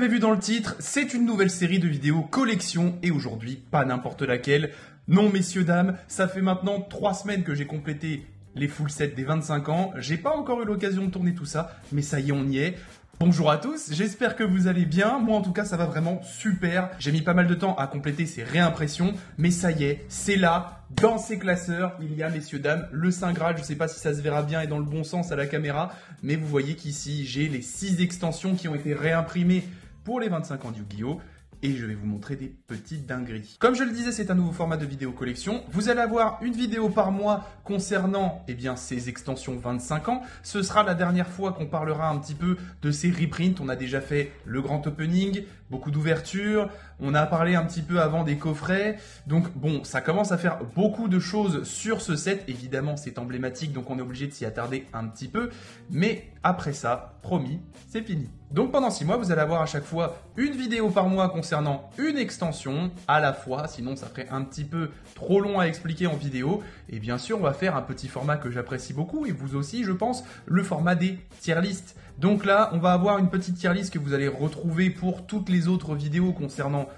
l'avez vu dans le titre, c'est une nouvelle série de vidéos collection et aujourd'hui, pas n'importe laquelle. Non, messieurs, dames, ça fait maintenant 3 semaines que j'ai complété les full sets des 25 ans. J'ai pas encore eu l'occasion de tourner tout ça, mais ça y est, on y est. Bonjour à tous, j'espère que vous allez bien. Moi, en tout cas, ça va vraiment super. J'ai mis pas mal de temps à compléter ces réimpressions, mais ça y est, c'est là. Dans ces classeurs, il y a, messieurs, dames, le Saint Graal. Je ne sais pas si ça se verra bien et dans le bon sens à la caméra, mais vous voyez qu'ici, j'ai les 6 extensions qui ont été réimprimées pour les 25 ans de Yu-Gi-Oh! Et je vais vous montrer des petites dingueries. Comme je le disais, c'est un nouveau format de vidéo collection. Vous allez avoir une vidéo par mois concernant ces extensions 25 ans. Ce sera la dernière fois qu'on parlera un petit peu de ces reprints. On a déjà fait le grand opening, beaucoup d'ouvertures. On a parlé un petit peu avant des coffrets. Donc bon, ça commence à faire beaucoup de choses sur ce set. Évidemment, c'est emblématique, donc on est obligé de s'y attarder un petit peu. Mais après ça, promis, c'est fini. Donc pendant 6 mois, vous allez avoir à chaque fois une vidéo par mois concernant une extension à la fois, sinon ça ferait un petit peu trop long à expliquer en vidéo. Et bien sûr, on va faire un petit format que j'apprécie beaucoup, et vous aussi, je pense, le format des tier lists. Donc là, on va avoir une petite tier list que vous allez retrouver pour toutes les autres vidéos concernant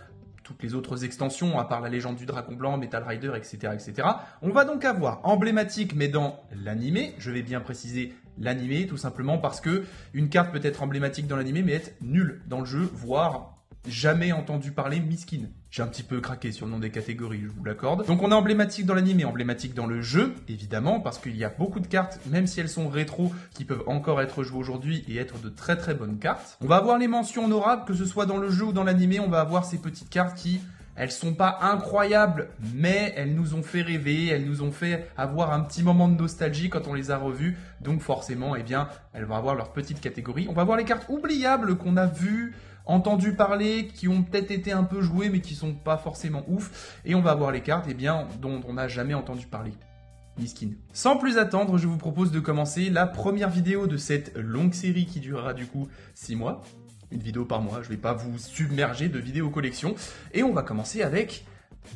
toutes les autres extensions, à part la légende du Dragon Blanc, Metal Rider, etc., etc. On va donc avoir emblématique, mais dans l'animé, je vais bien préciser l'animé, tout simplement parce que une carte peut être emblématique dans l'animé, mais être nulle dans le jeu, voire jamais entendu parler miskin. J'ai un petit peu craqué sur le nom des catégories, je vous l'accorde. Donc on a emblématique dans l'animé, emblématique dans le jeu, évidemment, parce qu'il y a beaucoup de cartes, même si elles sont rétro, qui peuvent encore être jouées aujourd'hui et être de très très bonnes cartes. On va avoir les mentions honorables, que ce soit dans le jeu ou dans l'animé, on va avoir ces petites cartes qui... Elles sont pas incroyables, mais elles nous ont fait rêver, elles nous ont fait avoir un petit moment de nostalgie quand on les a revues. Donc forcément, elles vont avoir leur petite catégorie. On va voir les cartes oubliables qu'on a vues, entendu parler, qui ont peut-être été un peu jouées, mais qui sont pas forcément ouf. Et on va voir les cartes, dont on n'a jamais entendu parler. Miskin. Sans plus attendre, je vous propose de commencer la première vidéo de cette longue série qui durera du coup 6 mois. Une vidéo par mois, je ne vais pas vous submerger de vidéos collection. Et on va commencer avec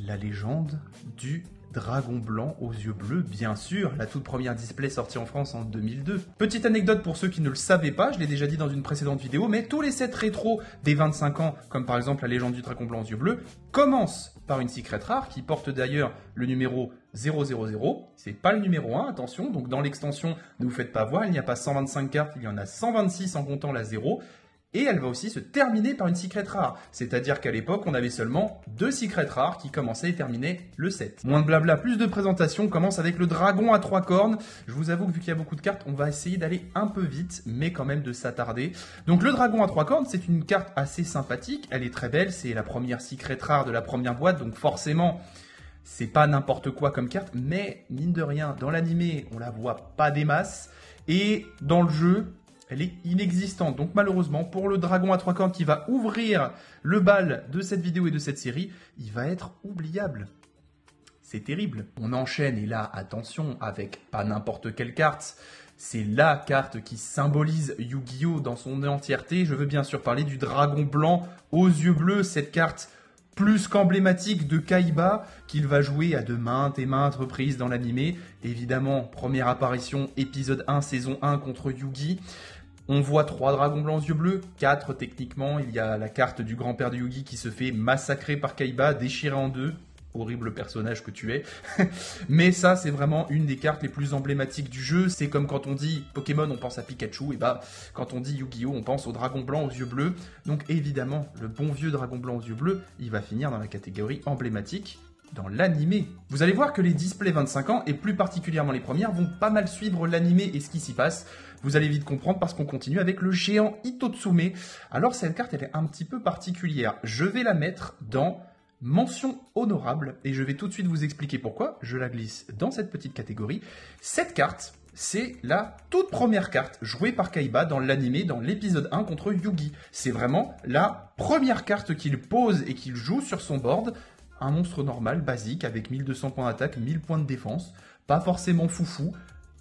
la légende du Dragon Blanc aux yeux bleus, bien sûr, la toute première display sortie en France en 2002. Petite anecdote pour ceux qui ne le savaient pas, je l'ai déjà dit dans une précédente vidéo, mais tous les sets rétro des 25 ans, comme par exemple la légende du Dragon Blanc aux yeux bleus, commencent par une secret rare qui porte d'ailleurs le numéro 000. C'est pas le numéro 1, attention, donc dans l'extension, ne vous faites pas voir, il n'y a pas 125 cartes, il y en a 126 en comptant la 0. Et elle va aussi se terminer par une secret rare. C'est-à-dire qu'à l'époque, on avait seulement 2 secrets rares qui commençaient et terminaient le set. Moins de blabla, plus de présentation. On commence avec le dragon à 3 cornes. Je vous avoue que vu qu'il y a beaucoup de cartes, on va essayer d'aller un peu vite, mais quand même de s'attarder. Donc le dragon à 3 cornes, c'est une carte assez sympathique. Elle est très belle. C'est la première secret rare de la première boîte. Donc forcément, c'est pas n'importe quoi comme carte. Mais mine de rien, dans l'animé, on la voit pas des masses. Et dans le jeu... elle est inexistante. Donc malheureusement, pour le dragon à 3 cornes qui va ouvrir le bal de cette vidéo et de cette série, il va être oubliable. C'est terrible. On enchaîne, et là, attention, avec pas n'importe quelle carte. C'est la carte qui symbolise Yu-Gi-Oh! Dans son entièreté. Je veux bien sûr parler du dragon blanc aux yeux bleus. Cette carte plus qu'emblématique de Kaiba, qu'il va jouer à de maintes et maintes reprises dans l'animé. Évidemment, première apparition, épisode 1, saison 1 contre Yugi. On voit 3 dragons blancs aux yeux bleus, 4 techniquement. Il y a la carte du grand-père de Yugi qui se fait massacrer par Kaiba, déchiré en 2. Horrible personnage que tu es. Mais ça, c'est vraiment une des cartes les plus emblématiques du jeu. C'est comme quand on dit Pokémon, on pense à Pikachu. Et quand on dit Yu-Gi-Oh, on pense au dragon blanc aux yeux bleus. Donc évidemment, le bon vieux dragon blanc aux yeux bleus, il va finir dans la catégorie emblématique dans l'animé. Vous allez voir que les displays 25 ans, et plus particulièrement les premières, vont pas mal suivre l'animé et ce qui s'y passe. Vous allez vite comprendre parce qu'on continue avec le géant Hitotsume. Alors cette carte, elle est un petit peu particulière. Je vais la mettre dans mention honorable et je vais tout de suite vous expliquer pourquoi. Je la glisse dans cette petite catégorie. Cette carte, c'est la toute première carte jouée par Kaiba dans l'animé, dans l'épisode 1 contre Yugi. C'est vraiment la première carte qu'il pose et qu'il joue sur son board. Un monstre normal, basique, avec 1200 points d'attaque, 1000 points de défense. Pas forcément foufou,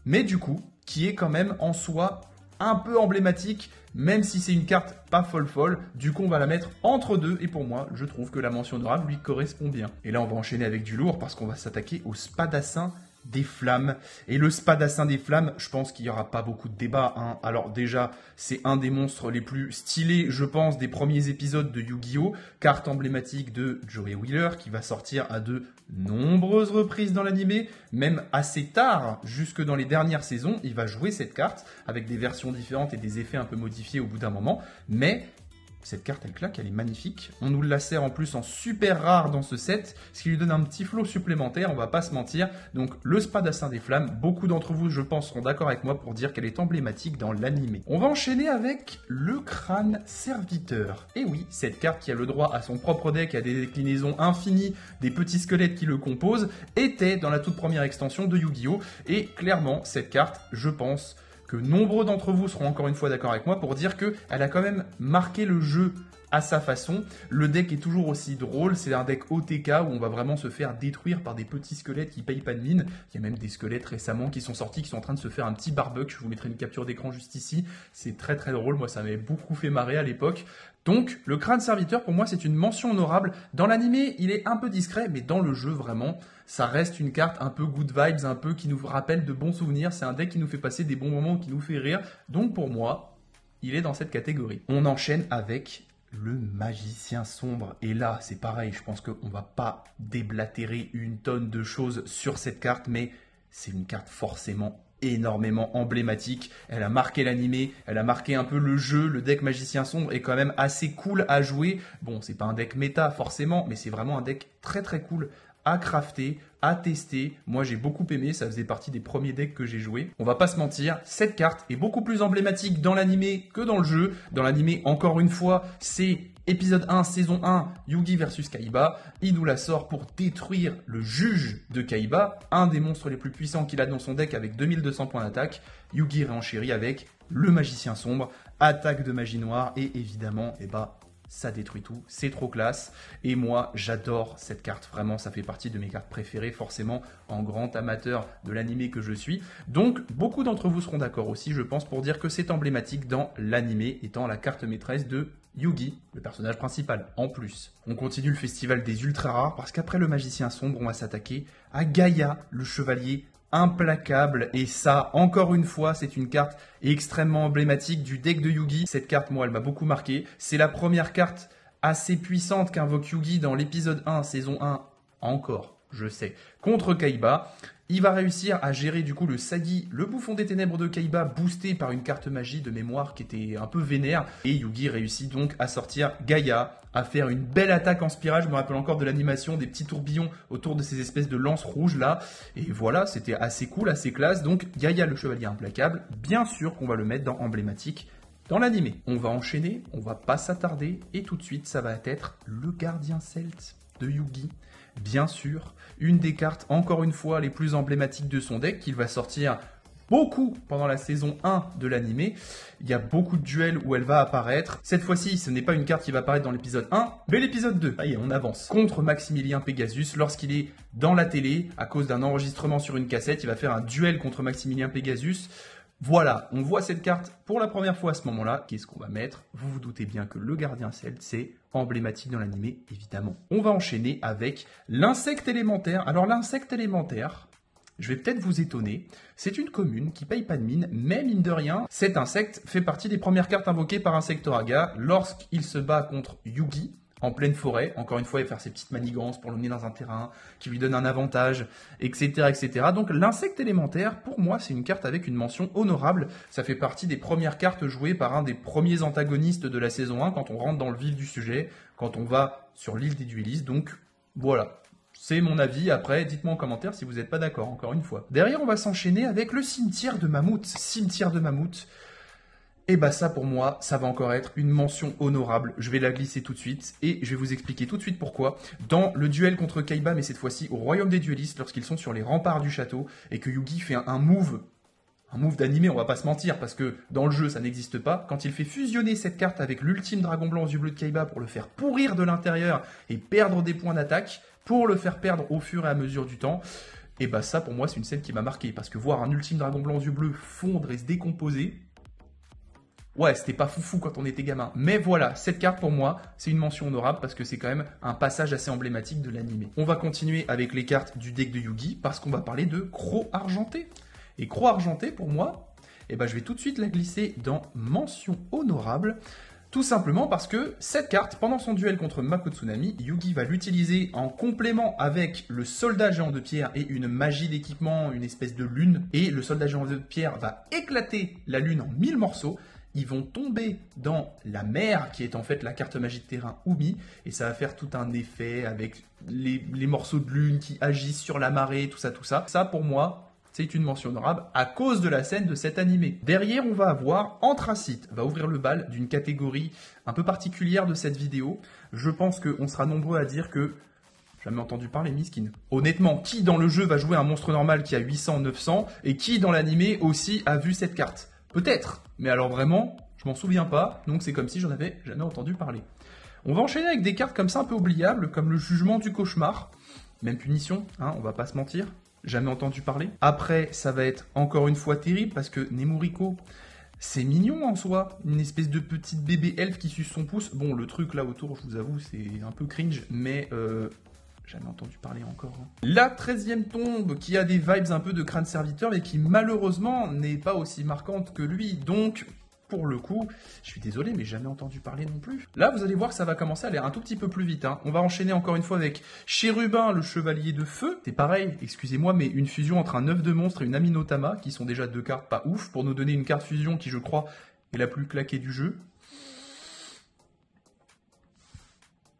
mais du coup, qui est quand même en soi un peu emblématique, même si c'est une carte pas folle. Du coup, on va la mettre entre deux, et pour moi, je trouve que la mention honorable lui correspond bien. Et là, on va enchaîner avec du lourd, parce qu'on va s'attaquer au Spadassin des flammes. Et le spadassin des flammes, je pense qu'il n'y aura pas beaucoup de débat, hein. Alors déjà, c'est un des monstres les plus stylés, je pense, des premiers épisodes de Yu-Gi-Oh! Carte emblématique de Joey Wheeler, qui va sortir à de nombreuses reprises dans l'animé, même assez tard, jusque dans les dernières saisons, il va jouer cette carte, avec des versions différentes et des effets un peu modifiés au bout d'un moment, mais cette carte, elle claque, elle est magnifique. On nous la sert en plus en super rare dans ce set, ce qui lui donne un petit flow supplémentaire, on va pas se mentir. Donc le spadassin des flammes, beaucoup d'entre vous, je pense, seront d'accord avec moi pour dire qu'elle est emblématique dans l'animé. On va enchaîner avec le crâne serviteur. Et oui, cette carte qui a le droit à son propre deck, à des déclinaisons infinies, des petits squelettes qui le composent, était dans la toute première extension de Yu-Gi-Oh! Et clairement, cette carte, je pense que nombreux d'entre vous seront encore une fois d'accord avec moi pour dire qu'elle a quand même marqué le jeu à sa façon. Le deck est toujours aussi drôle, c'est un deck OTK où on va vraiment se faire détruire par des petits squelettes qui payent pas de mine. Il y a même des squelettes récemment qui sont sortis, qui sont en train de se faire un petit barbecue. Je vous mettrai une capture d'écran juste ici. C'est très très drôle, moi ça m'avait beaucoup fait marrer à l'époque. Donc le crâne serviteur pour moi c'est une mention honorable. Dans l'animé il est un peu discret, mais dans le jeu vraiment ça reste une carte un peu good vibes, un peu qui nous rappelle de bons souvenirs. C'est un deck qui nous fait passer des bons moments, qui nous fait rire. Donc pour moi il est dans cette catégorie. On enchaîne avec le magicien sombre. Et là, c'est pareil, je pense qu'on va pas déblatérer une tonne de choses sur cette carte, mais c'est une carte forcément énormément emblématique. Elle a marqué l'animé, elle a marqué un peu le jeu. Le deck magicien sombre est quand même assez cool à jouer. Bon, c'est pas un deck méta forcément, mais c'est vraiment un deck très très cool à crafter, à tester. Moi j'ai beaucoup aimé, ça faisait partie des premiers decks que j'ai joué. On va pas se mentir, cette carte est beaucoup plus emblématique dans l'animé que dans le jeu. Dans l'animé, encore une fois, c'est épisode 1, saison 1, Yugi versus Kaiba. Il nous la sort pour détruire le juge de Kaiba, un des monstres les plus puissants qu'il a dans son deck avec 2200 points d'attaque. Yugi réenchérit avec le magicien sombre, attaque de magie noire et évidemment, ça détruit tout, c'est trop classe. Et moi, j'adore cette carte, vraiment, ça fait partie de mes cartes préférées, forcément, en grand amateur de l'animé que je suis. Donc, beaucoup d'entre vous seront d'accord aussi, je pense, pour dire que c'est emblématique dans l'animé, étant la carte maîtresse de Yugi, le personnage principal, en plus. On continue le festival des ultra rares, parce qu'après le magicien sombre, on va s'attaquer à Gaïa, le chevalier implacable, et ça, encore une fois, c'est une carte extrêmement emblématique du deck de Yugi. Cette carte, moi, elle m'a beaucoup marqué. C'est la première carte assez puissante qu'invoque Yugi dans l'épisode 1, saison 1, encore, je sais, contre Kaiba. Il va réussir à gérer du coup le Sagi, le bouffon des ténèbres de Kaiba, boosté par une carte magie de mémoire qui était un peu vénère. Et Yugi réussit donc à sortir Gaïa, à faire une belle attaque en spirale. Je me rappelle encore de l'animation, des petits tourbillons autour de ces espèces de lances rouges là. Et voilà, c'était assez cool, assez classe. Donc Gaïa, le chevalier implacable, bien sûr qu'on va le mettre dans emblématique dans l'animé. On va enchaîner, on va pas s'attarder. Et tout de suite, ça va être le gardien celte de Yugi. Bien sûr, une des cartes, encore une fois, les plus emblématiques de son deck, qu'il va sortir beaucoup pendant la saison 1 de l'animé. Il y a beaucoup de duels où elle va apparaître. Cette fois-ci, ce n'est pas une carte qui va apparaître dans l'épisode 1, mais l'épisode 2. Allez, on avance. Contre Maximilien Pegasus, lorsqu'il est dans la télé, à cause d'un enregistrement sur une cassette, il va faire un duel contre Maximilien Pegasus. Voilà, on voit cette carte pour la première fois à ce moment-là. Qu'est-ce qu'on va mettre? Vous vous doutez bien que le gardien celte, c'est emblématique dans l'animé, évidemment. On va enchaîner avec l'insecte élémentaire. Alors l'insecte élémentaire, je vais peut-être vous étonner, c'est une commune qui paye pas de mine, mais mine de rien, cet insecte fait partie des premières cartes invoquées par Insectoraga lorsqu'il se bat contre Yugi, en pleine forêt, encore une fois, il va faire ses petites manigances pour l'emmener dans un terrain qui lui donne un avantage, etc., etc. Donc l'insecte élémentaire, pour moi, c'est une carte avec une mention honorable. Ça fait partie des premières cartes jouées par un des premiers antagonistes de la saison 1, quand on rentre dans le vif du sujet, quand on va sur l'île des duellistes. Donc voilà, c'est mon avis. Après, dites-moi en commentaire si vous n'êtes pas d'accord, encore une fois. Derrière, on va s'enchaîner avec le cimetière de Mammouth. Cimetière de Mammouth. Et bah ça pour moi, ça va encore être une mention honorable. Je vais la glisser tout de suite et je vais vous expliquer tout de suite pourquoi. Dans le duel contre Kaiba, mais cette fois-ci au royaume des duellistes, lorsqu'ils sont sur les remparts du château et que Yugi fait un move d'animé, on va pas se mentir, parce que dans le jeu ça n'existe pas. Quand il fait fusionner cette carte avec l'ultime dragon blanc aux yeux bleus de Kaiba pour le faire pourrir de l'intérieur et perdre des points d'attaque, pour le faire perdre au fur et à mesure du temps, et bah ça pour moi c'est une scène qui m'a marqué, parce que voir un ultime dragon blanc aux yeux bleus fondre et se décomposer, Ouais, c'était pas foufou quand on était gamin. Mais voilà, cette carte pour moi, c'est une mention honorable parce que c'est quand même un passage assez emblématique de l'anime. On va continuer avec les cartes du deck de Yugi parce qu'on va parler de Croc Argenté. Et Croc Argenté, pour moi, je vais tout de suite la glisser dans mention honorable. Tout simplement parce que cette carte, pendant son duel contre Mako Tsunami, Yugi va l'utiliser en complément avec le soldat géant de pierre et une magie d'équipement, une espèce de lune. Et le soldat géant de pierre va éclater la lune en 1000 morceaux. Ils vont tomber dans la mer, qui est en fait la carte magie de terrain Umi, et ça va faire tout un effet avec les morceaux de lune qui agissent sur la marée, tout ça, tout ça. Ça, pour moi, c'est une mention honorable à cause de la scène de cet animé. Derrière, on va avoir Anthracite, va ouvrir le bal d'une catégorie un peu particulière de cette vidéo. Je pense qu'on sera nombreux à dire que jamais entendu parler Miskin. Honnêtement, qui dans le jeu va jouer un monstre normal qui a 800, 900, et qui dans l'animé aussi a vu cette carte? Peut-être, mais alors vraiment, je m'en souviens pas, donc c'est comme si j'en avais jamais entendu parler. On va enchaîner avec des cartes comme ça un peu oubliables, comme le Jugement du Cauchemar, même punition, hein, on va pas se mentir. Jamais entendu parler. Après, ça va être encore une fois terrible parce que Nemuriko, c'est mignon en soi. Une espèce de petite bébé elfe qui suce son pouce. Bon, le truc là autour, je vous avoue, c'est un peu cringe, mais jamais entendu parler encore. Hein. La 13e tombe qui a des vibes un peu de crâne serviteur mais qui malheureusement n'est pas aussi marquante que lui. Donc, pour le coup, je suis désolé, mais jamais entendu parler non plus. Là, vous allez voir que ça va commencer à aller un tout petit peu plus vite. Hein. On va enchaîner encore une fois avec Chérubin, le chevalier de feu. C'est pareil, excusez-moi, mais une fusion entre un œuf de monstre et une Aminotama, qui sont déjà deux cartes pas ouf, pour nous donner une carte fusion qui, je crois, est la plus claquée du jeu.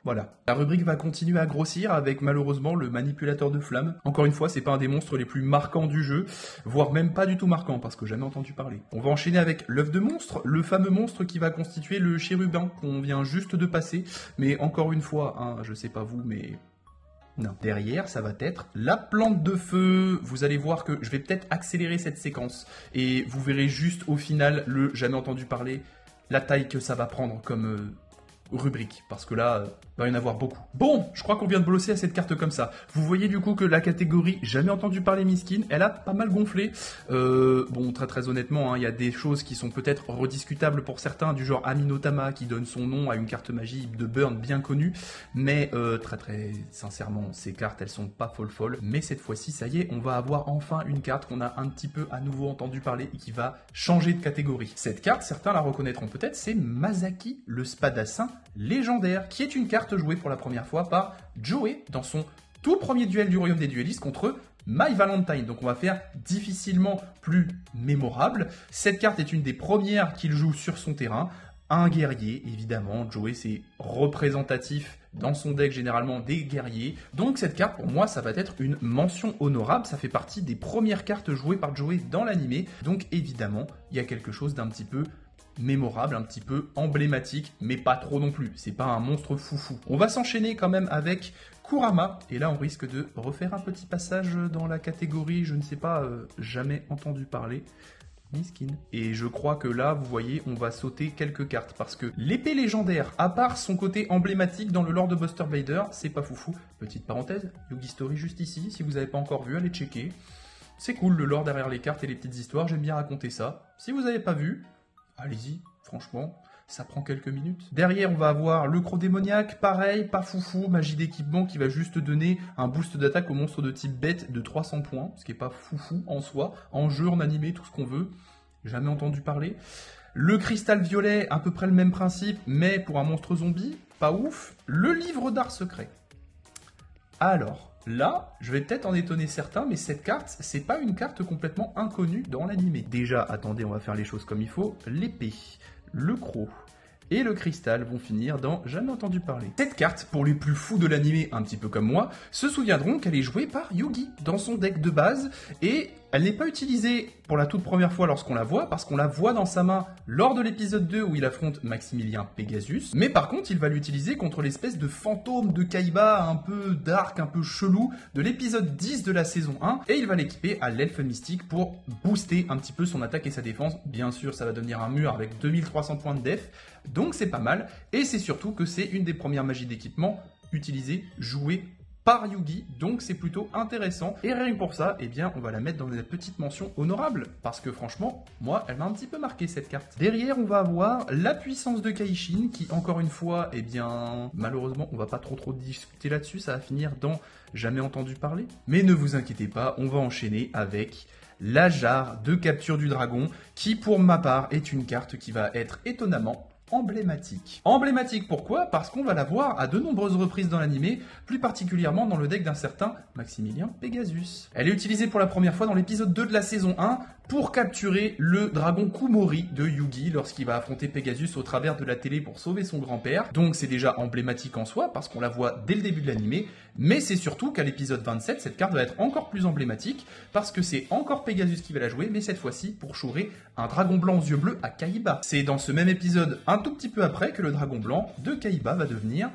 Voilà. La rubrique va continuer à grossir avec malheureusement le manipulateur de flammes. Encore une fois, c'est pas un des monstres les plus marquants du jeu, voire même pas du tout marquant parce que jamais entendu parler. On va enchaîner avec l'œuf de monstre, le fameux monstre qui va constituer le chérubin qu'on vient juste de passer. Mais encore une fois, hein, je sais pas vous, mais non. Derrière, ça va être la plante de feu. Vous allez voir que je vais peut-être accélérer cette séquence et vous verrez juste au final le jamais entendu parler, la taille que ça va prendre comme rubrique, parce que là, il va y en avoir beaucoup. Bon, je crois qu'on vient de blosser à cette carte comme ça. Vous voyez du coup que la catégorie jamais entendu parler Miskin, elle a pas mal gonflé. Bon, très honnêtement, hein, il y a des choses qui sont peut-être rediscutables pour certains, du genre Aminotama qui donne son nom à une carte magie de Burn bien connue, mais très sincèrement, ces cartes, elles sont pas folles. Mais cette fois-ci, ça y est, on va avoir enfin une carte qu'on a un petit peu à nouveau entendu parler et qui va changer de catégorie. Cette carte, certains la reconnaîtront peut-être, c'est Masaki, le spadassin légendaire, qui est une carte jouée pour la première fois par Joey dans son tout premier duel du royaume des duellistes contre My Valentine. Donc on va faire difficilement plus mémorable. Cette carte est une des premières qu'il joue sur son terrain. Un guerrier, évidemment, Joey c'est représentatif dans son deck généralement des guerriers. Donc cette carte pour moi ça va être une mention honorable, ça fait partie des premières cartes jouées par Joey dans l'animé. Donc évidemment il y a quelque chose d'un petit peu mémorable, un petit peu emblématique, mais pas trop non plus. C'est pas un monstre foufou. On va s'enchaîner quand même avec Kurama, et là on risque de refaire un petit passage dans la catégorie, je ne sais pas, jamais entendu parler. Miskin. Et je crois que là, vous voyez, on va sauter quelques cartes, parce que l'épée légendaire, à part son côté emblématique dans le lore de Buster Blader, c'est pas foufou. Petite parenthèse, Yugi Story juste ici, si vous n'avez pas encore vu, allez checker. C'est cool le lore derrière les cartes et les petites histoires, j'aime bien raconter ça. Si vous n'avez pas vu, allez-y, franchement, ça prend quelques minutes. Derrière, on va avoir le croc démoniaque, pareil, pas foufou, magie d'équipement qui va juste donner un boost d'attaque au monstre de type bête de 300 points, ce qui est pas foufou en soi. En jeu, en animé, tout ce qu'on veut. Jamais entendu parler. Le cristal violet, à peu près le même principe, mais pour un monstre zombie, pas ouf. Le livre d'art secret. Alors, là, je vais peut-être en étonner certains, mais cette carte, c'est pas une carte complètement inconnue dans l'animé. Déjà, attendez, on va faire les choses comme il faut. L'épée, le croc et le cristal vont finir dans jamais entendu parler. Cette carte, pour les plus fous de l'animé, un petit peu comme moi, se souviendront qu'elle est jouée par Yugi dans son deck de base, et elle n'est pas utilisée pour la toute première fois lorsqu'on la voit, parce qu'on la voit dans sa main lors de l'épisode 2 où il affronte Maximilien Pegasus, mais par contre il va l'utiliser contre l'espèce de fantôme de Kaiba un peu dark, un peu chelou de l'épisode 10 de la saison 1, et il va l'équiper à l'elfe mystique pour booster un petit peu son attaque et sa défense. Bien sûr, ça va devenir un mur avec 2300 points de def, donc c'est pas mal, et c'est surtout que c'est une des premières magies d'équipement utilisées, jouées par Yugi, donc c'est plutôt intéressant. Et rien que pour ça, eh bien, on va la mettre dans des petites mentions honorables, parce que franchement, moi, elle m'a un petit peu marqué cette carte. Derrière, on va avoir la puissance de Kaishin, qui encore une fois, eh bien, malheureusement, on va pas trop discuter là-dessus, ça va finir dans jamais entendu parler. Mais ne vous inquiétez pas, on va enchaîner avec la jarre de capture du dragon, qui pour ma part est une carte qui va être étonnamment emblématique. Emblématique pourquoi? Parce qu'on va la voir à de nombreuses reprises dans l'animé, plus particulièrement dans le deck d'un certain Maximilien Pegasus. Elle est utilisée pour la première fois dans l'épisode 2 de la saison 1 pour capturer le dragon Kumori de Yugi lorsqu'il va affronter Pegasus au travers de la télé pour sauver son grand-père. Donc c'est déjà emblématique en soi parce qu'on la voit dès le début de l'animé, mais c'est surtout qu'à l'épisode 27, cette carte va être encore plus emblématique parce que c'est encore Pegasus qui va la jouer, mais cette fois-ci pour chourer un dragon blanc aux yeux bleus à Kaiba. C'est dans ce même épisode, un tout petit peu après, que le dragon blanc de Kaiba va devenir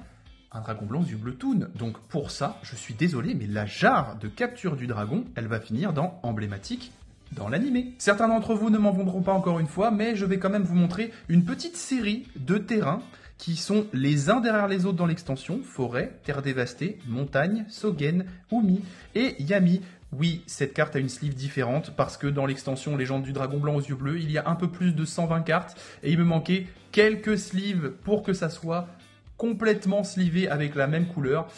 un dragon blanc aux yeux bleus Toon. Donc pour ça, je suis désolé, mais la jarre de capture du dragon, elle va finir dans emblématique dans l'animé. Certains d'entre vous ne m'en voudront pas encore une fois, mais je vais quand même vous montrer une petite série de terrains qui sont les uns derrière les autres dans l'extension: forêt, terre dévastée, montagne, Sogen, Umi et Yami. Oui, cette carte a une sleeve différente parce que dans l'extension Légende du Dragon Blanc aux yeux bleus, il y a un peu plus de 120 cartes et il me manquait quelques sleeves pour que ça soit complètement sleevé avec la même couleur.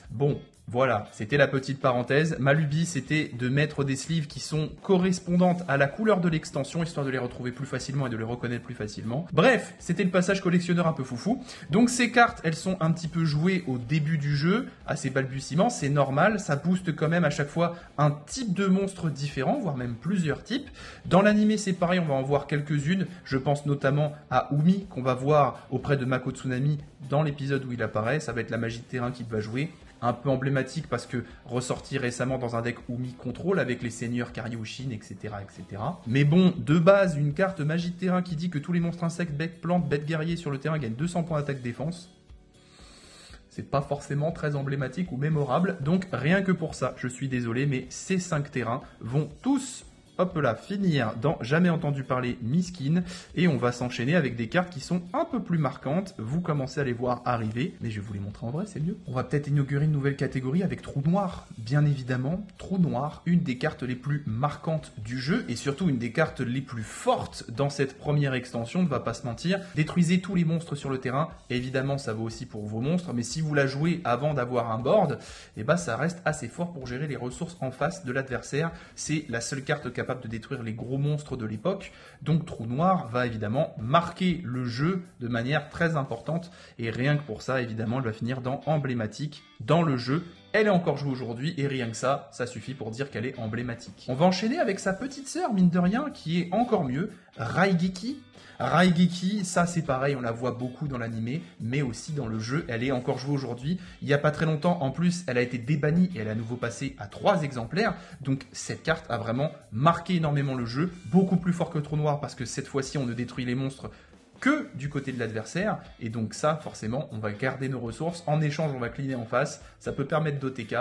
Bon, voilà, c'était la petite parenthèse. Ma lubie, c'était de mettre des sleeves qui sont correspondantes à la couleur de l'extension, histoire de les retrouver plus facilement et de les reconnaître plus facilement. Bref, c'était le passage collectionneur un peu foufou. Donc ces cartes, elles sont un petit peu jouées au début du jeu, à ces balbutiements, c'est normal, ça booste quand même à chaque fois un type de monstre différent, voire même plusieurs types. Dans l'animé, c'est pareil, on va en voir quelques-unes. Je pense notamment à Umi, qu'on va voir auprès de Mako Tsunami dans l'épisode où il apparaît. Ça va être la magie de terrain qu'il va jouer. Un peu emblématique parce que ressorti récemment dans un deck Umi Control avec les seigneurs Karyushin, etc., etc. Mais bon, de base, une carte magie de terrain qui dit que tous les monstres insectes, bêtes, plantes, bêtes guerriers sur le terrain gagnent 200 points d'attaque-défense. C'est pas forcément très emblématique ou mémorable, donc rien que pour ça, je suis désolé, mais ces 5 terrains vont tous, hop là, finir dans Jamais entendu parler Miskin, et on va s'enchaîner avec des cartes qui sont un peu plus marquantes. Vous commencez à les voir arriver, mais je vais vous les montrer en vrai, c'est mieux. On va peut-être inaugurer une nouvelle catégorie avec Trou Noir, bien évidemment. Trou Noir, une des cartes les plus marquantes du jeu, et surtout une des cartes les plus fortes dans cette première extension, ne va pas se mentir. Détruisez tous les monstres sur le terrain, évidemment ça vaut aussi pour vos monstres, mais si vous la jouez avant d'avoir un board, et bah ça reste assez fort pour gérer les ressources en face de l'adversaire. C'est la seule carte capable de détruire les gros monstres de l'époque, donc Trou Noir va évidemment marquer le jeu de manière très importante, et rien que pour ça, évidemment, elle va finir dans emblématique dans le jeu. Elle est encore jouée aujourd'hui, et rien que ça, ça suffit pour dire qu'elle est emblématique. On va enchaîner avec sa petite sœur, mine de rien, qui est encore mieux, Raigeki. Raigeki, ça c'est pareil, on la voit beaucoup dans l'animé, mais aussi dans le jeu, elle est encore jouée aujourd'hui. Il n'y a pas très longtemps, en plus, elle a été débannie et elle est à nouveau passée à 3 exemplaires. Donc cette carte a vraiment marqué énormément le jeu, beaucoup plus fort que Trou Noir, parce que cette fois-ci, on ne détruit les monstres que du côté de l'adversaire, et donc ça, forcément, on va garder nos ressources. En échange, on va cleaner en face, ça peut permettre d'OTK.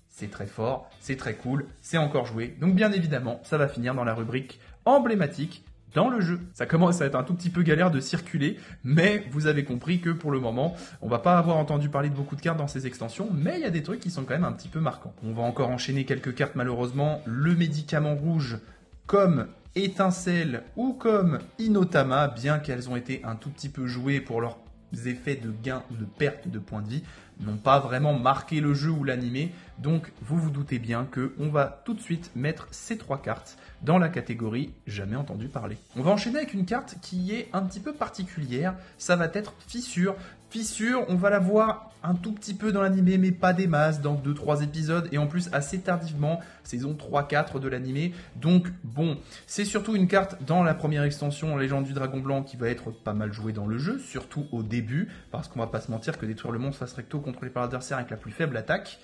C'est très fort, c'est très cool, c'est encore joué. Donc bien évidemment, ça va finir dans la rubrique emblématique dans le jeu. Ça commence à être un tout petit peu galère de circuler, mais vous avez compris que pour le moment, on va pas avoir entendu parler de beaucoup de cartes dans ces extensions, mais il y a des trucs qui sont quand même un petit peu marquants. On va encore enchaîner quelques cartes malheureusement. Le médicament rouge comme Étincelle ou comme Inotama, bien qu'elles ont été un tout petit peu jouées pour leurs effets de gain ou de perte de points de vie, n'ont pas vraiment marqué le jeu ou l'animé, donc vous vous doutez bien qu'on va tout de suite mettre ces 3 cartes dans la catégorie Jamais entendu parler. On va enchaîner avec une carte qui est un petit peu particulière, ça va être Fissure. Fissure, on va la voir un tout petit peu dans l'animé, mais pas des masses, dans 2-3 épisodes, et en plus assez tardivement, saison 3-4 de l'animé. Donc bon, c'est surtout une carte dans la première extension, Légende du Dragon Blanc, qui va être pas mal jouée dans le jeu, surtout au début, parce qu'on va pas se mentir que détruire le monstre face recto contrôlé par l'adversaire avec la plus faible attaque,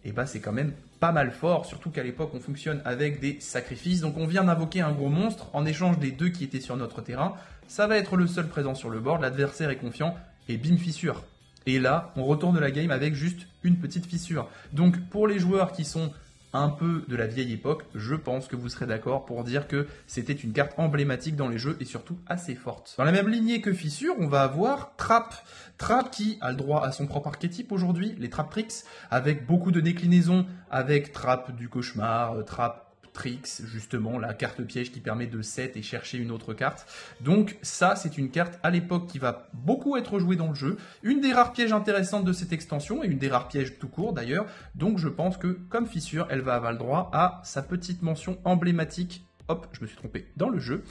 et bah c'est quand même pas mal fort, surtout qu'à l'époque on fonctionne avec des sacrifices. Donc on vient d'invoquer un gros monstre en échange des 2 qui étaient sur notre terrain, ça va être le seul présent sur le board, l'adversaire est confiant, et bim, fissure. Et là, on retourne la game avec juste une petite fissure. Donc pour les joueurs qui sont un peu de la vieille époque, je pense que vous serez d'accord pour dire que c'était une carte emblématique dans les jeux et surtout assez forte. Dans la même lignée que Fissure, on va avoir Trap. Trap qui a le droit à son propre archétype aujourd'hui, les Trap Tricks, avec beaucoup de déclinaisons, avec Trap du cauchemar, Trap Tricks, justement, la carte piège qui permet de set et chercher une autre carte. Donc ça, c'est une carte à l'époque qui va beaucoup être jouée dans le jeu. Une des rares pièges intéressantes de cette extension, et une des rares pièges tout court d'ailleurs. Donc je pense que, comme Fissure, elle va avoir le droit à sa petite mention emblématique. Hop, je me suis trompé dans le jeu,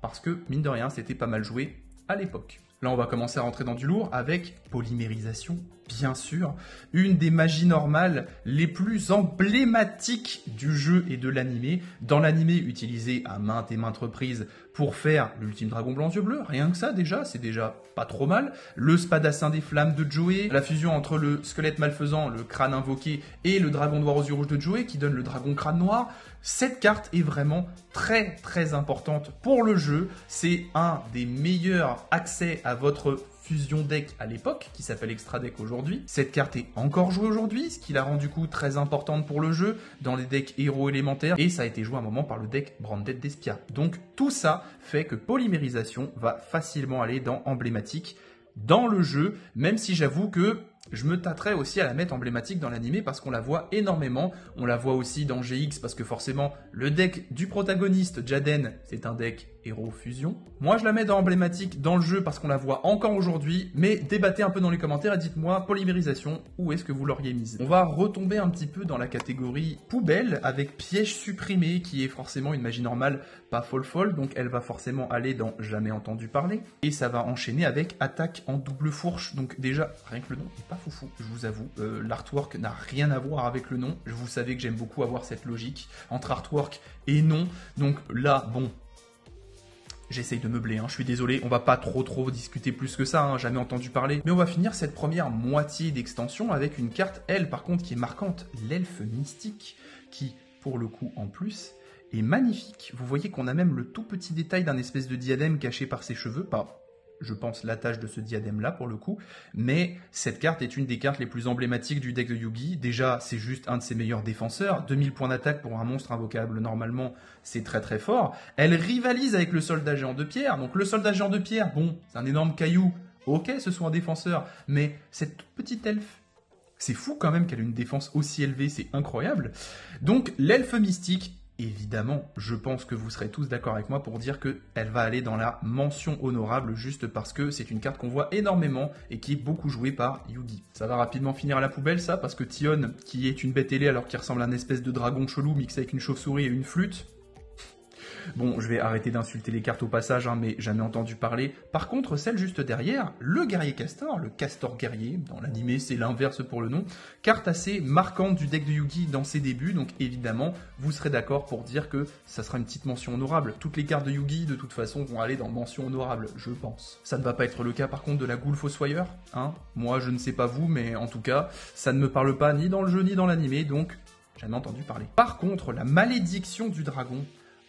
parce que, mine de rien, c'était pas mal joué à l'époque. Là, on va commencer à rentrer dans du lourd avec polymérisation, bien sûr. Une des magies normales les plus emblématiques du jeu et de l'animé. Dans l'animé, utilisé à maintes et maintes reprises pour faire l'ultime dragon blanc yeux bleus. Rien que ça, déjà, c'est déjà pas trop mal. Le spadassin des flammes de Joey. La fusion entre le squelette malfaisant, le crâne invoqué, et le dragon noir aux yeux rouges de Joey qui donne le dragon crâne noir. Cette carte est vraiment très très importante pour le jeu. C'est un des meilleurs accès à votre fusion deck à l'époque, qui s'appelle Extra Deck aujourd'hui. Cette carte est encore jouée aujourd'hui, ce qui la rend du coup très importante pour le jeu, dans les decks héros élémentaires, et ça a été joué à un moment par le deck Branded Despia. Donc tout ça fait que polymérisation va facilement aller dans emblématique dans le jeu, même si j'avoue que je me tâterais aussi à la mettre emblématique dans l'animé parce qu'on la voit énormément. On la voit aussi dans GX parce que forcément, le deck du protagoniste, Jaden, c'est un deck héros fusion. Moi, je la mets dans emblématique dans le jeu parce qu'on la voit encore aujourd'hui. Mais débattez un peu dans les commentaires et dites-moi, polymérisation, où est-ce que vous l'auriez mise? On va retomber un petit peu dans la catégorie poubelle avec piège supprimé qui est forcément une magie normale, pas folle. Donc, elle va forcément aller dans jamais entendu parler. Et ça va enchaîner avec attaque en double fourche. Donc déjà, rien que le nom n'est pas foufou, je vous avoue. L'artwork n'a rien à voir avec le nom. Vous savez que j'aime beaucoup avoir cette logique entre artwork et nom. Donc là, bon, j'essaye de meubler, je suis désolé, on va pas trop discuter plus que ça, jamais entendu parler. Mais on va finir cette première moitié d'extension avec une carte, elle, par contre, qui est marquante, l'elfe mystique, qui, pour le coup, en plus, est magnifique. Vous voyez qu'on a même le tout petit détail d'un espèce de diadème caché par ses cheveux, pas, je pense, l'attache de ce diadème-là, pour le coup. Mais cette carte est une des cartes les plus emblématiques du deck de Yugi. Déjà, c'est juste un de ses meilleurs défenseurs. 2000 points d'attaque pour un monstre invocable, normalement, c'est très fort. Elle rivalise avec le soldat géant de pierre. Donc le soldat géant de pierre, bon, c'est un énorme caillou. Ok, ce soit un défenseur. Mais cette toute petite elfe, c'est fou quand même qu'elle ait une défense aussi élevée, c'est incroyable. Donc l'elfe mystique, évidemment, je pense que vous serez tous d'accord avec moi pour dire qu'elle va aller dans la mention honorable juste parce que c'est une carte qu'on voit énormément et qui est beaucoup jouée par Yugi. Ça va rapidement finir à la poubelle ça, parce que Tion, qui est une bête ailée alors qu'il ressemble à une espèce de dragon chelou mixé avec une chauve-souris et une flûte. Bon, je vais arrêter d'insulter les cartes au passage, mais jamais entendu parler. Par contre, celle juste derrière, le guerrier castor, le castor guerrier, dans l'animé c'est l'inverse pour le nom, carte assez marquante du deck de Yugi dans ses débuts, donc évidemment, vous serez d'accord pour dire que ça sera une petite mention honorable. Toutes les cartes de Yugi, de toute façon, vont aller dans mention honorable, je pense. Ça ne va pas être le cas par contre de la Ghoul Fossoyeur, Moi, je ne sais pas vous, mais en tout cas, ça ne me parle pas ni dans le jeu ni dans l'animé, donc jamais entendu parler. Par contre, la malédiction du dragon,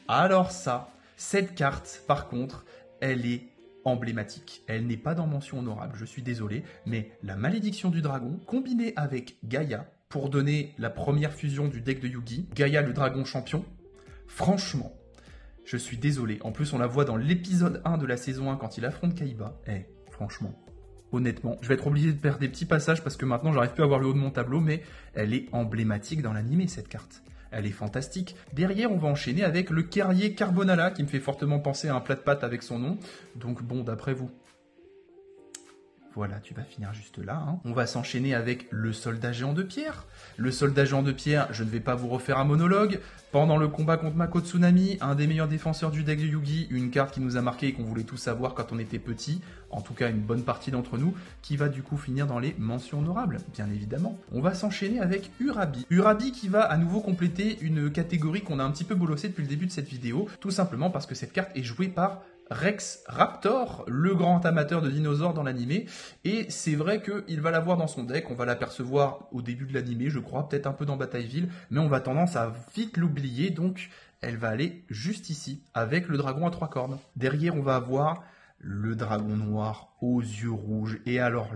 alors ça, cette carte, par contre, elle est emblématique. Elle n'est pas dans mention honorable, je suis désolé, mais la malédiction du dragon, combinée avec Gaïa, pour donner la première fusion du deck de Yugi, Gaïa le dragon champion, franchement, je suis désolé. En plus, on la voit dans l'épisode 1 de la saison 1 quand il affronte Kaiba. Franchement, honnêtement, je vais être obligé de perdre des petits passages parce que maintenant, j'arrive plus à voir le haut de mon tableau, mais elle est emblématique dans l'animé, cette carte. Elle est fantastique. Derrière, on va enchaîner avec le guerrier Carbonala, qui me fait fortement penser à un plat de pâtes avec son nom. Donc bon, d'après vous. Voilà, tu vas finir juste là. On va s'enchaîner avec le soldat géant de pierre. Le soldat géant de pierre, je ne vais pas vous refaire un monologue. Pendant le combat contre Mako Tsunami, un des meilleurs défenseurs du deck de Yugi, une carte qui nous a marqué et qu'on voulait tous savoir quand on était petit, en tout cas une bonne partie d'entre nous, qui va du coup finir dans les mentions honorables, bien évidemment. On va s'enchaîner avec Urabi. Urabi qui va à nouveau compléter une catégorie qu'on a un petit peu bolossée depuis le début de cette vidéo, tout simplement parce que cette carte est jouée par Rex Raptor, le grand amateur de dinosaures dans l'animé, et c'est vrai qu'il va l'avoir dans son deck, on va l'apercevoir au début de l'animé, je crois, peut-être un peu dans Batailleville, mais on va tendance à vite l'oublier, donc elle va aller juste ici, avec le dragon à 3 cornes. Derrière, on va avoir le dragon noir aux yeux rouges, et alors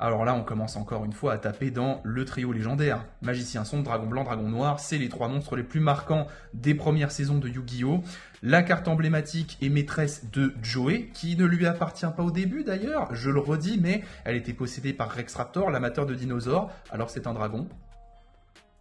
Alors là, on commence encore une fois à taper dans le trio légendaire. Magicien sombre, dragon blanc, dragon noir, c'est les 3 monstres les plus marquants des premières saisons de Yu-Gi-Oh! La carte emblématique et maîtresse de Joey, qui ne lui appartient pas au début d'ailleurs, je le redis, mais elle était possédée par Rex Raptor, l'amateur de dinosaures, alors c'est un dragon.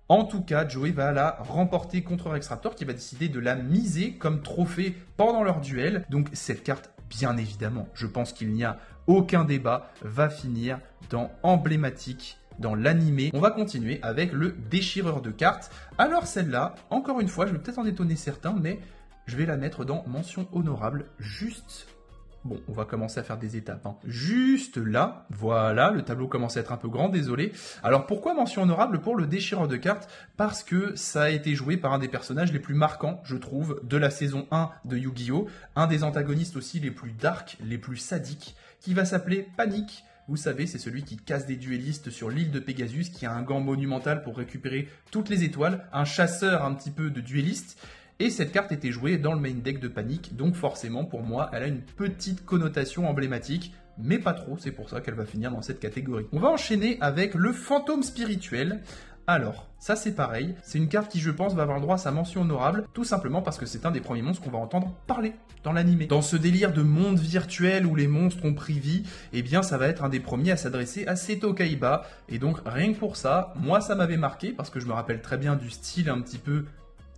En tout cas, Joey va la remporter contre Rex Raptor, qui va décider de la miser comme trophée pendant leur duel. Donc cette carte, bien évidemment, je pense qu'il n'y a aucun débat, va finir dans emblématique, dans l'animé. On va continuer avec le déchireur de cartes. Alors celle-là, encore une fois, je vais peut-être en étonner certains, mais je vais la mettre dans mention honorable, juste... Bon, on va commencer à faire des étapes. Juste là, voilà, le tableau commence à être un peu grand, désolé. Alors pourquoi mention honorable pour le déchireur de cartes? Parce que ça a été joué par un des personnages les plus marquants, je trouve, de la saison 1 de Yu-Gi-Oh! Un des antagonistes aussi les plus dark, les plus sadiques, qui va s'appeler Panic. Vous savez, c'est celui qui casse des duellistes sur l'île de Pegasus, qui a un gant monumental pour récupérer toutes les étoiles, un chasseur un petit peu de duellistes. Et cette carte était jouée dans le main deck de Panic, donc forcément pour moi elle a une petite connotation emblématique, mais pas trop, c'est pour ça qu'elle va finir dans cette catégorie. On va enchaîner avec le fantôme spirituel. Alors, ça c'est pareil, c'est une carte qui je pense va avoir le droit à sa mention honorable, tout simplement parce que c'est un des premiers monstres qu'on va entendre parler dans l'animé. Dans ce délire de monde virtuel où les monstres ont pris vie, eh bien ça va être un des premiers à s'adresser à Seto Kaiba, et donc rien que pour ça, moi ça m'avait marqué, parce que je me rappelle très bien du style un petit peu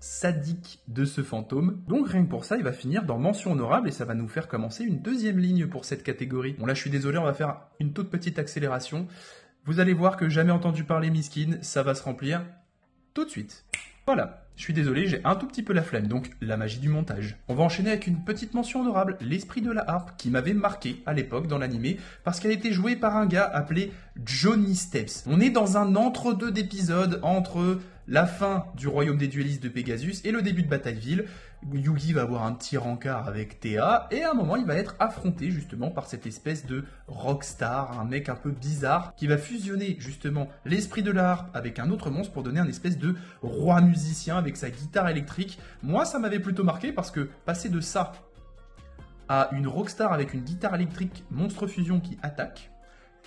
sadique de ce fantôme. Donc rien que pour ça, il va finir dans mention honorable et ça va nous faire commencer une deuxième ligne pour cette catégorie. Bon là je suis désolé, on va faire une toute petite accélération. Vous allez voir que jamais entendu parler Miskin, ça va se remplir tout de suite. Voilà, je suis désolé, j'ai un tout petit peu la flemme, donc la magie du montage. On va enchaîner avec une petite mention honorable, l'esprit de la harpe, qui m'avait marqué à l'époque dans l'animé, parce qu'elle était jouée par un gars appelé Johnny Steps. On est dans un entre-deux d'épisodes entre la fin du royaume des duellistes de Pegasus et le début de Batailleville. Yugi va avoir un petit rencard avec Théa, et à un moment il va être affronté justement par cette espèce de rockstar, un mec un peu bizarre, qui va fusionner justement l'esprit de la harpe avec un autre monstre pour donner un espèce de roi musicien avec sa guitare électrique. Moi ça m'avait plutôt marqué parce que passer de ça à une rockstar avec une guitare électrique monstre fusion qui attaque,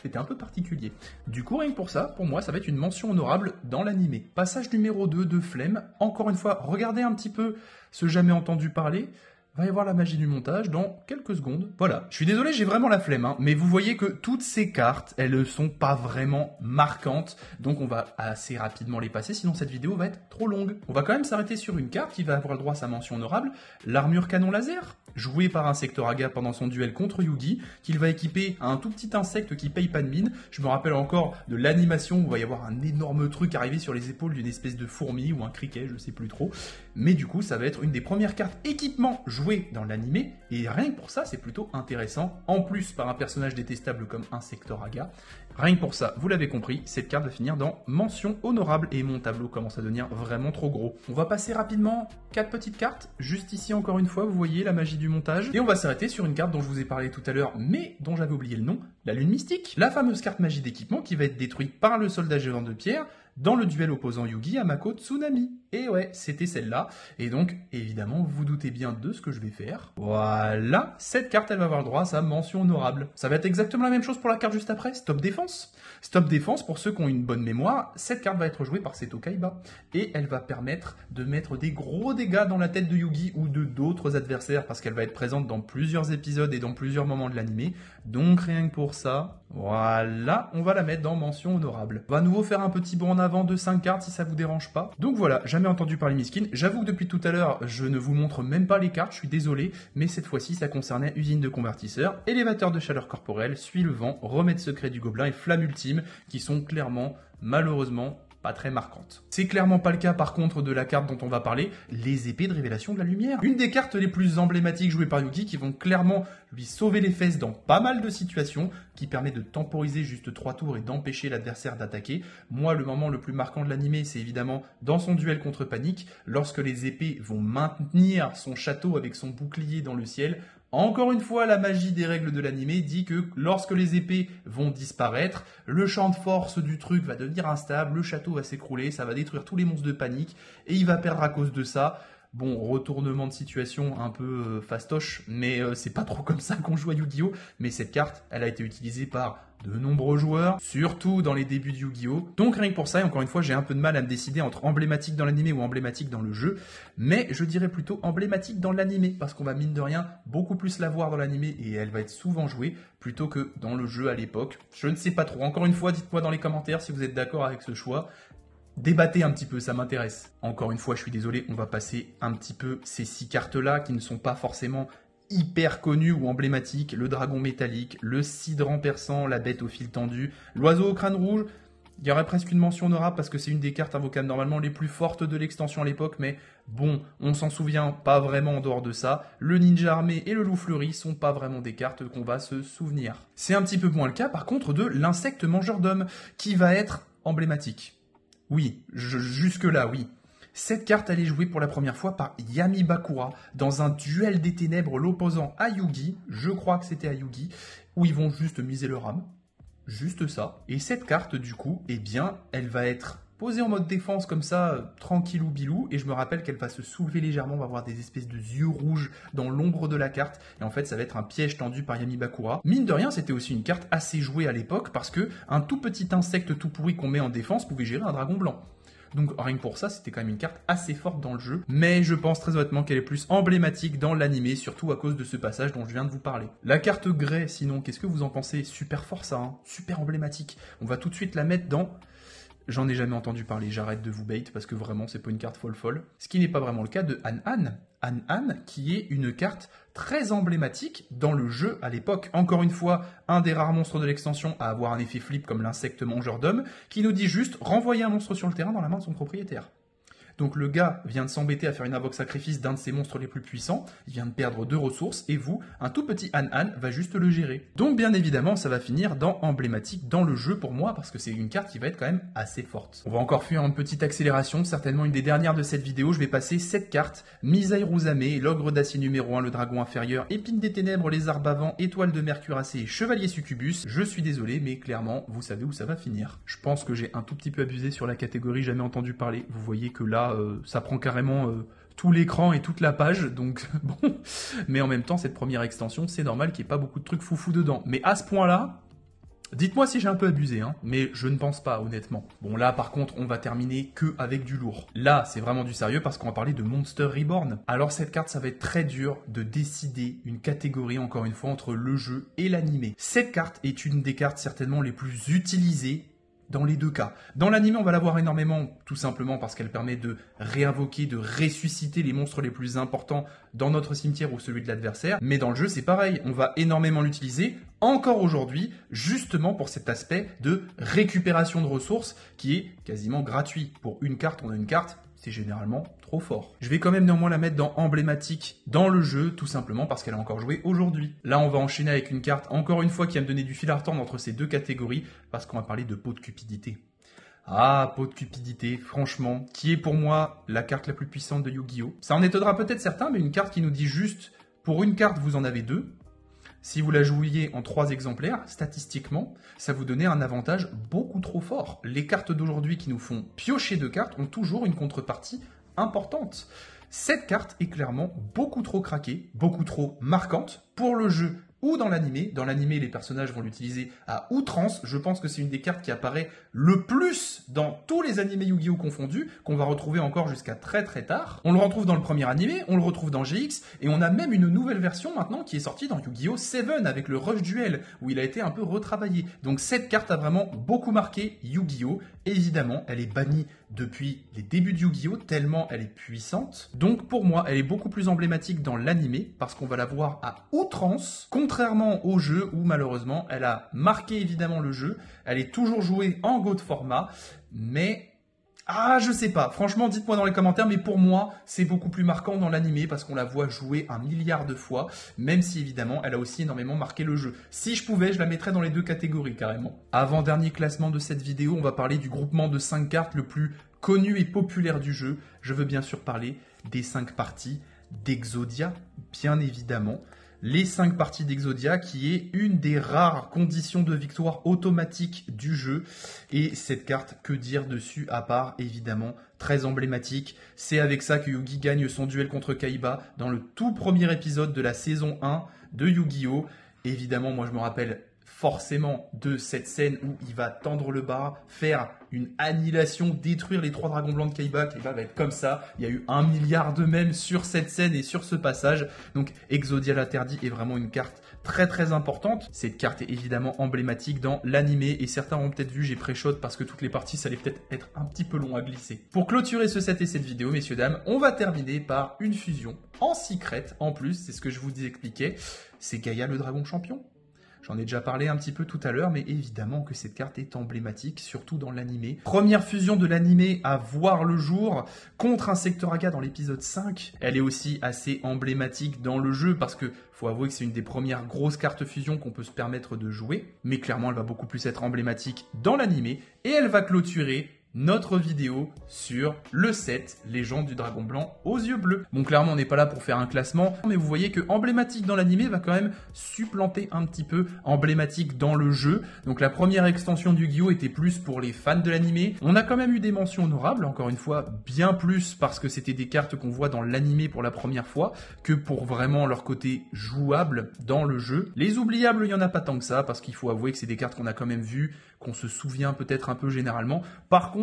c'était un peu particulier. Du coup, rien que pour ça, pour moi, ça va être une mention honorable dans l'animé. Passage numéro 2 de Flemme. Encore une fois, regardez un petit peu ce jamais entendu parler. Va y avoir la magie du montage dans quelques secondes. Voilà, je suis désolé, j'ai vraiment la flemme, mais vous voyez que toutes ces cartes, elles ne sont pas vraiment marquantes, donc on va assez rapidement les passer, sinon cette vidéo va être trop longue. On va quand même s'arrêter sur une carte qui va avoir le droit à sa mention honorable, l'armure canon laser, jouée par Insectoraga pendant son duel contre Yugi, qu'il va équiper à un tout petit insecte qui paye pas de mine. Je me rappelle encore de l'animation où il va y avoir un énorme truc arrivé sur les épaules d'une espèce de fourmi ou un criquet, je sais plus trop. Mais du coup, ça va être une des premières cartes équipement jouées dans l'animé, et rien que pour ça, c'est plutôt intéressant. En plus, par un personnage détestable comme Insectoraga. Rien que pour ça, vous l'avez compris, cette carte va finir dans mention honorable, et mon tableau commence à devenir vraiment trop gros. On va passer rapidement 4 petites cartes. Juste ici, encore une fois, vous voyez la magie du montage. Et on va s'arrêter sur une carte dont je vous ai parlé tout à l'heure, mais dont j'avais oublié le nom, la lune mystique. La fameuse carte magie d'équipement qui va être détruite par le soldat géant de pierre dans le duel opposant Yugi à Mako Tsunami. Et ouais, c'était celle-là. Et donc, évidemment, vous vous doutez bien de ce que je vais faire. Voilà, cette carte, elle va avoir le droit à sa mention honorable. Ça va être exactement la même chose pour la carte juste après, Stop Défense. Stop Défense, pour ceux qui ont une bonne mémoire, cette carte va être jouée par Seto Kaiba. Et elle va permettre de mettre des gros dégâts dans la tête de Yugi ou de d'autres adversaires, parce qu'elle va être présente dans plusieurs épisodes et dans plusieurs moments de l'animé. Donc rien que pour ça, voilà, on va la mettre dans mention honorable. On va à nouveau faire un petit bond en avant de 5 cartes si ça vous dérange pas. Donc voilà, jamais entendu parler Miskin. J'avoue que depuis tout à l'heure, je ne vous montre même pas les cartes, je suis désolé, mais cette fois-ci, ça concernait usine de convertisseurs, élévateur de chaleur corporelle, suit le vent, remède secret du gobelin et flamme ultime, qui sont clairement, malheureusement, pas très marquante. C'est clairement pas le cas par contre de la carte dont on va parler, les épées de révélation de la lumière. Une des cartes les plus emblématiques jouées par Yugi qui vont clairement lui sauver les fesses dans pas mal de situations, qui permet de temporiser juste 3 tours et d'empêcher l'adversaire d'attaquer. Moi, le moment le plus marquant de l'animé, c'est évidemment dans son duel contre Panic, lorsque les épées vont maintenir son château avec son bouclier dans le ciel. Encore une fois, la magie des règles de l'animé dit que lorsque les épées vont disparaître, le champ de force du truc va devenir instable, le château va s'écrouler, ça va détruire tous les monstres de Panic, et il va perdre à cause de ça. Bon, retournement de situation un peu fastoche, mais c'est pas trop comme ça qu'on joue à Yu-Gi-Oh! Mais cette carte, elle a été utilisée par de nombreux joueurs, surtout dans les débuts de Yu-Gi-Oh! Donc rien que pour ça, et encore une fois, j'ai un peu de mal à me décider entre emblématique dans l'animé ou emblématique dans le jeu, mais je dirais plutôt emblématique dans l'animé, parce qu'on va mine de rien beaucoup plus la voir dans l'animé et elle va être souvent jouée, plutôt que dans le jeu à l'époque. Je ne sais pas trop, encore une fois, dites-moi dans les commentaires si vous êtes d'accord avec ce choix. Débattez un petit peu, ça m'intéresse. Encore une fois, je suis désolé, on va passer un petit peu ces 6 cartes-là qui ne sont pas forcément hyper connues ou emblématiques. Le dragon métallique, le cidran perçant, la bête au fil tendu, l'oiseau au crâne rouge. Il y aurait presque une mention honorable parce que c'est une des cartes invocables normalement les plus fortes de l'extension à l'époque, mais bon, on s'en souvient pas vraiment en dehors de ça. Le ninja armé et le loup fleuri sont pas vraiment des cartes qu'on va se souvenir. C'est un petit peu moins le cas par contre de l'insecte mangeur d'hommes, qui va être emblématique. Oui, jusque-là, oui. Cette carte, elle est jouée pour la première fois par Yami Bakura dans un duel des ténèbres l'opposant à Yugi, je crois que c'était à Yugi, où ils vont juste miser leur âme. Juste ça. Et cette carte, du coup, eh bien, elle va être posée en mode défense comme ça, tranquillou bilou, et je me rappelle qu'elle va se soulever légèrement, on va avoir des espèces de yeux rouges dans l'ombre de la carte, et en fait ça va être un piège tendu par Yami Bakura. Mine de rien, c'était aussi une carte assez jouée à l'époque, parce que un tout petit insecte tout pourri qu'on met en défense pouvait gérer un dragon blanc. Donc rien que pour ça, c'était quand même une carte assez forte dans le jeu, mais je pense très honnêtement qu'elle est plus emblématique dans l'animé, surtout à cause de ce passage dont je viens de vous parler. La carte Grey, sinon, qu'est-ce que vous en pensez? Super fort ça, hein, super emblématique. On va tout de suite la mettre dans... J'en ai jamais entendu parler, j'arrête de vous bait parce que vraiment c'est pas une carte folle. Ce qui n'est pas vraiment le cas de Han-Han. Han-Han qui est une carte très emblématique dans le jeu à l'époque. Encore une fois, un des rares monstres de l'extension à avoir un effet flip comme l'insecte mangeur d'hommes, qui nous dit juste renvoyer un monstre sur le terrain dans la main de son propriétaire. Donc le gars vient de s'embêter à faire une invoque sacrifice d'un de ses monstres les plus puissants, il vient de perdre 2 ressources, et vous, un tout petit Han-Han, va juste le gérer. Donc bien évidemment, ça va finir dans emblématique dans le jeu pour moi, parce que c'est une carte qui va être quand même assez forte. On va encore faire une petite accélération, certainement une des dernières de cette vidéo, je vais passer 7 cartes, Misai Ruzame, l'ogre d'acier numéro 1, le dragon inférieur, épine des ténèbres, lézard bavant, étoile de Mercuracé, chevalier succubus. Je suis désolé, mais clairement, vous savez où ça va finir. Je pense que j'ai un tout petit peu abusé sur la catégorie jamais entendu parler, vous voyez que là, ça prend carrément tout l'écran et toute la page, donc bon. Mais en même temps, cette première extension, c'est normal qu'il n'y ait pas beaucoup de trucs foufou dedans. Mais à ce point-là, dites-moi si j'ai un peu abusé, hein, mais je ne pense pas, honnêtement. Bon, là, par contre, on va terminer que avec du lourd. Là, c'est vraiment du sérieux parce qu'on va parler de Monster Reborn. Alors, cette carte, ça va être très dur de décider une catégorie, encore une fois, entre le jeu et l'animé. Cette carte est une des cartes certainement les plus utilisées dans les deux cas. Dans l'anime, on va la voir énormément, tout simplement parce qu'elle permet de réinvoquer, de ressusciter les monstres les plus importants dans notre cimetière ou celui de l'adversaire. Mais dans le jeu, c'est pareil, on va énormément l'utiliser, encore aujourd'hui, justement pour cet aspect de récupération de ressources qui est quasiment gratuit. Pour une carte, on a une carte, c'est généralement trop fort. Je vais quand même néanmoins la mettre dans emblématique dans le jeu, tout simplement parce qu'elle a encore joué aujourd'hui. Là, on va enchaîner avec une carte, encore une fois, qui va me donner du fil à retordre entre ces deux catégories, parce qu'on va parler de Peau de Cupidité. Ah, Peau de Cupidité, franchement, qui est pour moi la carte la plus puissante de Yu-Gi-Oh! Ça en étonnera peut-être certains, mais une carte qui nous dit juste, pour une carte, vous en avez 2. Si vous la jouiez en 3 exemplaires, statistiquement, ça vous donnait un avantage beaucoup trop fort. Les cartes d'aujourd'hui qui nous font piocher 2 cartes ont toujours une contrepartie importante. Cette carte est clairement beaucoup trop craquée, beaucoup trop marquante pour le jeu ou dans l'animé. Dans l'animé, les personnages vont l'utiliser à outrance. Je pense que c'est une des cartes qui apparaît le plus dans tous les animés Yu-Gi-Oh! Confondus, qu'on va retrouver encore jusqu'à très très tard. On le retrouve dans le premier animé, on le retrouve dans GX, et on a même une nouvelle version maintenant qui est sortie dans Yu-Gi-Oh! 7 avec le Rush Duel, où il a été un peu retravaillé. Donc cette carte a vraiment beaucoup marqué Yu-Gi-Oh! Évidemment, elle est bannie depuis les débuts de Yu-Gi-Oh! Tellement elle est puissante. Donc pour moi, elle est beaucoup plus emblématique dans l'animé, parce qu'on va la voir à outrance, contrairement au jeu où malheureusement elle a marqué évidemment le jeu, elle est toujours jouée en Go de format, mais je sais pas, franchement dites-moi dans les commentaires, mais pour moi c'est beaucoup plus marquant dans l'animé parce qu'on la voit jouer 1 milliard de fois, même si évidemment elle a aussi énormément marqué le jeu. Si je pouvais, je la mettrais dans les 2 catégories carrément. Avant-dernier classement de cette vidéo, on va parler du groupement de 5 cartes le plus connu et populaire du jeu. Je veux bien sûr parler des 5 parties d'Exodia, bien évidemment. les 5 parties d'Exodia, qui est une des rares conditions de victoire automatique du jeu. Et cette carte, que dire dessus à part, évidemment, très emblématique. C'est avec ça que Yugi gagne son duel contre Kaiba dans le tout premier épisode de la saison 1 de Yu-Gi-Oh! Évidemment, moi je me rappelle forcément de cette scène où il va tendre le bras, faire une annihilation, détruire les 3 dragons blancs de Kaiba. Kaiba va être comme ça. Il y a eu 1 milliard de mèmes sur cette scène et sur ce passage. Donc Exodia l'interdit est vraiment une carte très très importante. Cette carte est évidemment emblématique dans l'animé et certains ont peut-être vu, j'ai pré-shot parce que toutes les parties ça allait peut-être être un petit peu long à glisser. Pour clôturer ce set et cette vidéo, messieurs dames, on va terminer par une fusion en secret en plus, c'est ce que je vous expliquais. C'est Gaïa le dragon champion. J'en ai déjà parlé un petit peu tout à l'heure, mais évidemment que cette carte est emblématique, surtout dans l'animé. Première fusion de l'animé à voir le jour contre Insectoraga dans l'épisode 5. Elle est aussi assez emblématique dans le jeu parce que faut avouer que c'est une des premières grosses cartes fusion qu'on peut se permettre de jouer. Mais clairement, elle va beaucoup plus être emblématique dans l'animé et elle va clôturer notre vidéo sur le set Légende du Dragon Blanc aux yeux bleus. Bon, clairement, on n'est pas là pour faire un classement, mais vous voyez que emblématique dans l'animé va quand même supplanter un petit peu emblématique dans le jeu. Donc la première extension du Yu-Gi-Oh! Était plus pour les fans de l'animé. On a quand même eu des mentions honorables, encore une fois, bien plus parce que c'était des cartes qu'on voit dans l'animé pour la première fois que pour vraiment leur côté jouable dans le jeu. Les oubliables, il n'y en a pas tant que ça parce qu'il faut avouer que c'est des cartes qu'on a quand même vues, qu'on se souvient peut-être un peu généralement. Par contre,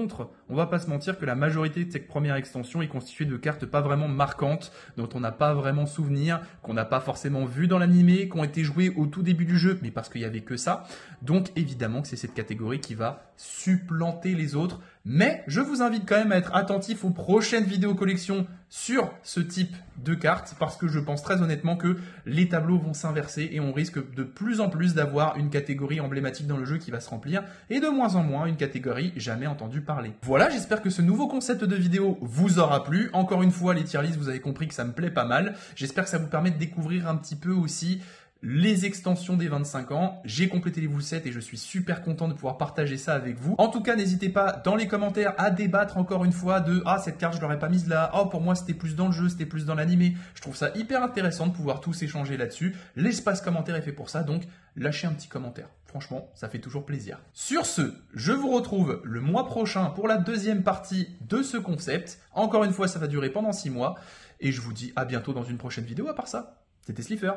on va pas se mentir que la majorité de cette première extension est constituée de cartes pas vraiment marquantes, dont on n'a pas vraiment souvenir, qu'on n'a pas forcément vu dans l'animé, qui ont été jouées au tout début du jeu, mais parce qu'il y avait que ça. Donc évidemment que c'est cette catégorie qui va supplanter les autres. Mais je vous invite quand même à être attentif aux prochaines vidéos collection sur ce type de cartes parce que je pense très honnêtement que les tableaux vont s'inverser et on risque de plus en plus d'avoir une catégorie emblématique dans le jeu qui va se remplir et de moins en moins une catégorie jamais entendue parler. Voilà, j'espère que ce nouveau concept de vidéo vous aura plu. Encore une fois, les tier lists, vous avez compris que ça me plaît pas mal. J'espère que ça vous permet de découvrir un petit peu aussi les extensions des 25 ans. J'ai complété les full-sets et je suis super content de pouvoir partager ça avec vous. En tout cas, n'hésitez pas dans les commentaires à débattre encore une fois de « Ah, cette carte, je l'aurais pas mise là. Oh, pour moi, c'était plus dans le jeu, c'était plus dans l'animé. » Je trouve ça hyper intéressant de pouvoir tous échanger là-dessus. L'espace commentaire est fait pour ça, donc lâchez un petit commentaire. Franchement, ça fait toujours plaisir. Sur ce, je vous retrouve le mois prochain pour la deuxième partie de ce concept. Encore une fois, ça va durer pendant 6 mois. Et je vous dis à bientôt dans une prochaine vidéo à part ça. C'était Slifer.